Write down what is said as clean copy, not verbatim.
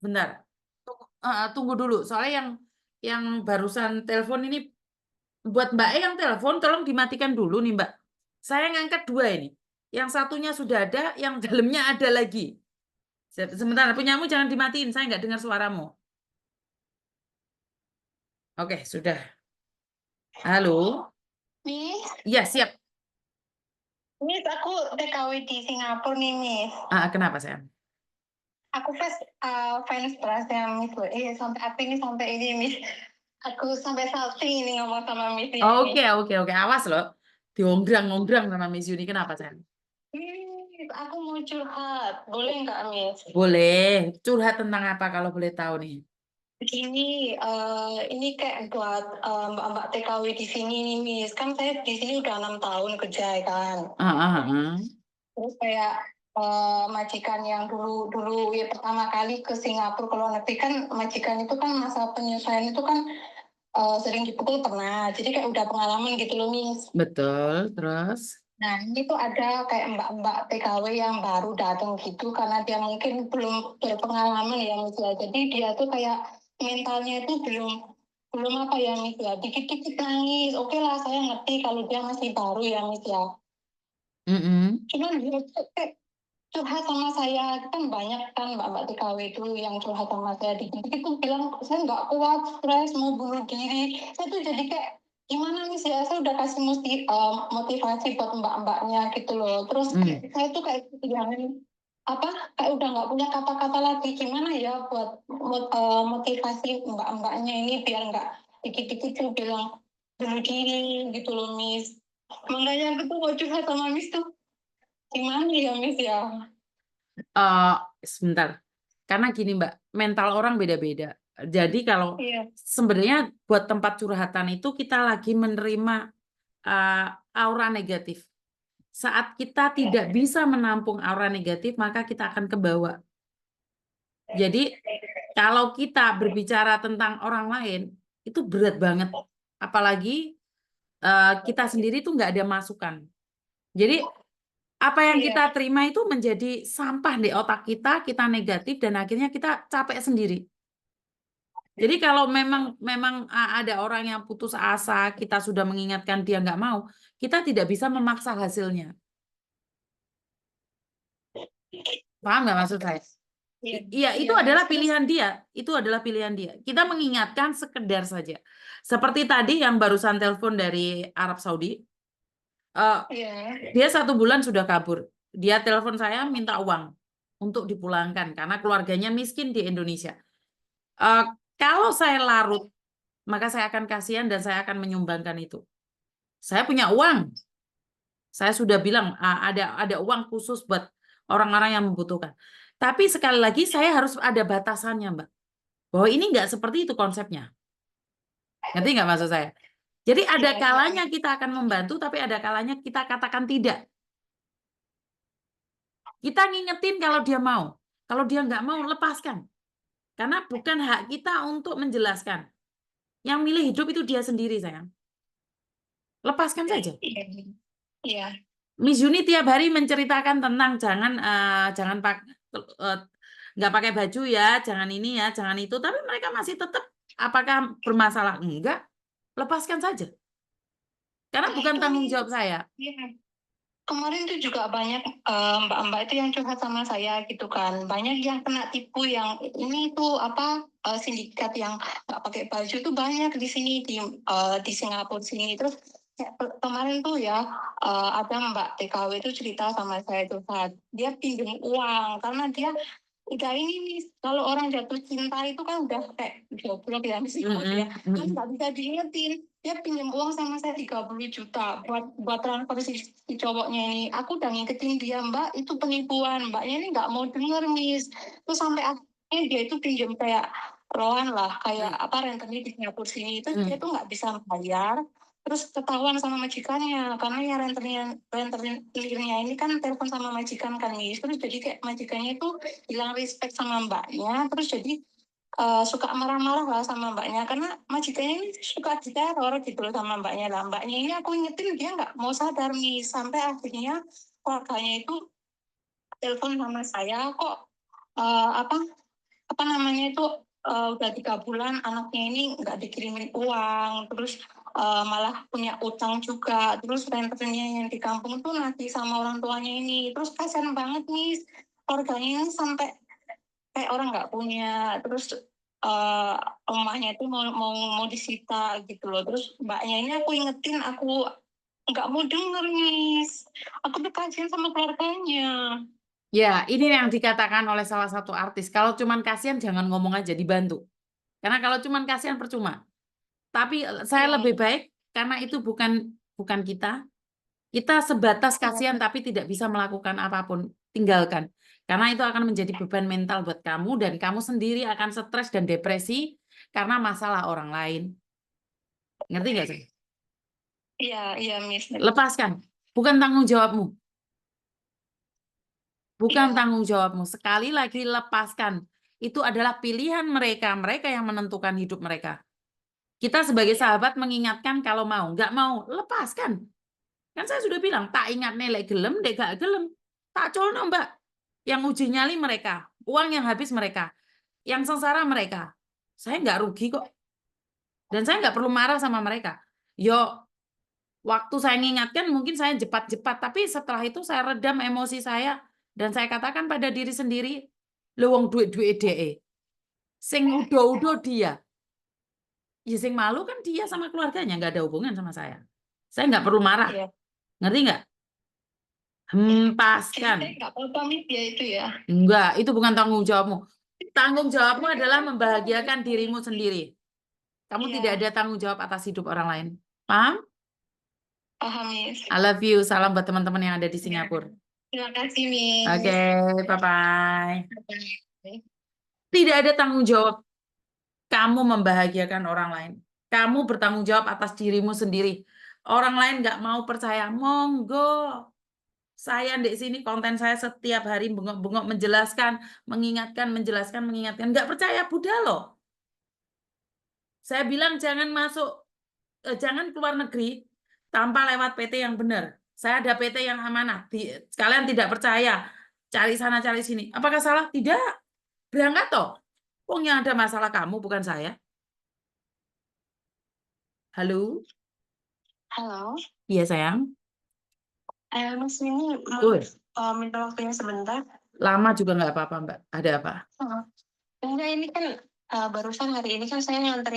Bentar. Tunggu dulu. Soalnya yang barusan telepon ini buat Mbak E yang telepon, tolong dimatikan dulu nih Mbak. Saya ngangkat dua ini. Yang satunya sudah ada, yang dalamnya ada lagi. Sebentar, punyamu jangan dimatiin. Saya nggak dengar suaramu. Oke, sudah. Halo. Miss, Iya, siap. Miss, aku TKW di Singapura nih, Miss. Kenapa sayang? Aku fans beratnya Miss. Sampai aku ini sampai ini, Miss. Aku sampai salting ini ngomong sama Miss Oke, ini. oke, oke. Awas loh. Diongdrang-ongdrang sama Miss Yuni. Kenapa sayang? Miss, aku mau curhat. Boleh nggak, Miss? Boleh. Curhat tentang apa kalau boleh tahu nih? Ini kayak buat mbak-mbak TKW di sini nih, Miss. Kan saya di sini udah 6 tahun kerja, ya kan. Ah, ah, ah. Terus kayak majikan yang dulu ya pertama kali ke Singapura ke luar negeri kan majikan itu kan masa penyesuaian itu kan sering dipukul pernah. Jadi kayak udah pengalaman gitu loh, Miss. Betul. Terus? Nah, ini tuh ada kayak mbak-mbak TKW yang baru datang gitu karena dia mungkin belum berpengalaman ya, Miss ya. Jadi dia tuh kayak mentalnya itu belum belum apa ya, Miss ya. Dikit-dikit nangis. Oke lah, saya ngerti kalau dia masih baru ya, Miss ya. Mm-mm. Cuman dia tuh kayak curhat sama saya kan banyak kan mbak-mbak TKW itu yang curhat sama saya dikit itu bilang saya nggak kuat stres mau bunuh diri saya tuh jadi kayak gimana nih saya udah kasih motivasi buat mbak-mbaknya gitu loh terus Mm. saya tuh kayak kehilangan apa kayak udah nggak punya kata-kata lagi gimana ya buat motivasi mbak-mbaknya ini biar nggak dikit-dikit tuh bilang bunuh diri gitu loh Miss makanya aku tuh mau curhat sama Miss tuh gimana ya Miss ya. Eh, Sebentar. Karena gini Mbak, mental orang beda-beda. Jadi kalau Iya. sebenarnya buat tempat curhatan itu kita lagi menerima eh, aura negatif. Saat kita tidak bisa menampung aura negatif, maka kita akan ke bawah. Jadi kalau kita berbicara tentang orang lain, itu berat banget. Apalagi kita sendiri tuh nggak ada masukan. Jadi apa yang Iya, kita terima itu menjadi sampah di otak kita negatif dan akhirnya kita capek sendiri. Jadi kalau memang memang ada orang yang putus asa, kita sudah mengingatkan dia nggak mau, kita tidak bisa memaksa hasilnya. Paham nggak maksud saya? iya, Iya, itu iya, Miss. adalah Terus, pilihan dia. Itu adalah pilihan dia. Kita mengingatkan sekedar saja. Seperti tadi yang barusan telepon dari Arab Saudi, eh, iya, dia 1 bulan sudah kabur. Dia telepon saya minta uang untuk dipulangkan karena keluarganya miskin di Indonesia. Eh, Kalau saya larut, maka saya akan kasihan dan saya akan menyumbangkan itu. Saya punya uang. Saya sudah bilang ada uang khusus buat orang-orang yang membutuhkan. Tapi sekali lagi saya harus ada batasannya, Mbak. Bahwa ini nggak seperti itu konsepnya. Ngerti nggak maksud saya? Jadi ada iya, iya, kalanya kita akan membantu, tapi ada kalanya kita katakan tidak. Kita ngingetin kalau dia mau. Kalau dia nggak mau, lepaskan. Karena bukan hak kita untuk menjelaskan. Yang milih hidup itu dia sendiri, sayang. Lepaskan saja. iya, iya, Miss Yuni tiap hari menceritakan tentang jangan nggak pakai baju ya, jangan ini ya, jangan itu. Tapi mereka masih tetap apakah bermasalah? Enggak. Lepaskan saja. Karena nah bukan itu tanggung nih, jawab saya. iya. Kemarin tuh juga banyak mbak-mbak itu yang curhat sama saya gitu kan. Banyak yang kena tipu yang ini tuh apa sindikat yang nggak pakai baju tuh banyak di sini di Singapura sini. Terus kemarin tuh ya ada Mbak TKW itu cerita sama saya tuh saat dia pinjam uang karena dia udah ini nih kalau orang jatuh cinta itu kan udah kayak goblok ya meskipun ya kan nggak bisa diingetin dia pinjam uang sama saya 30 juta buat transfer si cowoknya ini aku udah ngingetin dia mbak itu penipuan mbaknya ini nggak mau denger Miss terus sampai akhirnya dia itu pinjam kayak loan lah kayak apa rentenir di Singapura sini terus dia tuh nggak bisa bayar terus ketahuan sama majikannya karena ya rentenirnya ini kan telepon sama majikan kan Miss terus jadi kayak majikannya itu hilang respect sama mbaknya terus jadi suka marah-marah lah sama mbaknya karena majikannya ini suka diteror gitu loh sama mbaknya lah mbaknya ini aku ingetin dia nggak mau sadar nih sampai akhirnya keluarganya itu telepon sama saya kok apa apa namanya itu, udah 3 bulan anaknya ini nggak dikirimin uang, terus, malah punya utang juga, terus rentennya yang di kampung tuh nagih sama orang tuanya ini. Terus kasihan banget nih, keluarganya ini sampai kayak orang nggak punya, terus, eee, rumahnya itu mau disita gitu loh. Terus Mbaknya ini aku ingetin, aku nggak mau denger, Miss. Aku tuh kasihan sama keluarganya. Ya, ini yang dikatakan oleh salah satu artis. Kalau cuman kasihan jangan ngomong aja, dibantu. Karena kalau cuman kasihan percuma. Tapi saya Iya, lebih baik karena itu bukan bukan kita. Kita sebatas kasihan tapi tidak bisa melakukan apapun. Tinggalkan. Karena itu akan menjadi beban mental buat kamu dan kamu sendiri akan stres dan depresi karena masalah orang lain. Ngerti nggak sih? iya, iya, Miss. Lepaskan. Bukan tanggung jawabmu. Bukan Iya, tanggung jawabmu. Sekali lagi lepaskan. Itu adalah pilihan mereka. Mereka yang menentukan hidup mereka. Kita sebagai sahabat mengingatkan kalau mau. Nggak mau, lepaskan. Kan saya sudah bilang, tak ingat nilai gelem, dek gak gelem. Tak colno mbak. Yang uji nyali mereka. Uang yang habis mereka. Yang sengsara mereka. Saya nggak rugi kok. Dan saya nggak perlu marah sama mereka. Yo, waktu saya mengingatkan mungkin saya jepat-jepat. Tapi setelah itu saya redam emosi saya. Dan saya katakan pada diri sendiri, lu wong duit-duit DE. Sing udo-udo dia. Ya sing malu kan dia sama keluarganya. Nggak ada hubungan sama saya. Saya nggak perlu marah. iya. Ngerti nggak? Jadi Hempaskan. saya nggak apa-apa, Miss, ya itu ya. Enggak, itu bukan tanggung jawabmu. Tanggung jawabmu adalah membahagiakan dirimu sendiri. Kamu tidak Iya, ada tanggung jawab atas hidup orang lain. Paham? paham, Miss. I love you. Salam buat teman-teman yang ada di Iya. Singapura. Terima kasih, Oke, Miss. bye-bye. Bye. Tidak ada tanggung jawab kamu membahagiakan orang lain. Kamu bertanggung jawab atas dirimu sendiri. Orang lain nggak mau percaya, monggo. Saya di sini konten saya setiap hari bengok-bengok menjelaskan, mengingatkan, mengingatkan. Nggak percaya, Buddha loh. Saya bilang jangan masuk, jangan keluar negeri tanpa lewat PT yang benar. Saya ada PT yang amanah. Kalian tidak percaya, cari sana cari sini. Apakah salah? Tidak. Berangkat toh. Wong yang ada masalah kamu bukan saya. Halo? Halo, Iya sayang. Miss ini Good. minta waktunya sebentar. Lama juga nggak apa-apa Mbak. Ada apa? Enggak, ini kan barusan hari ini kan saya nganterin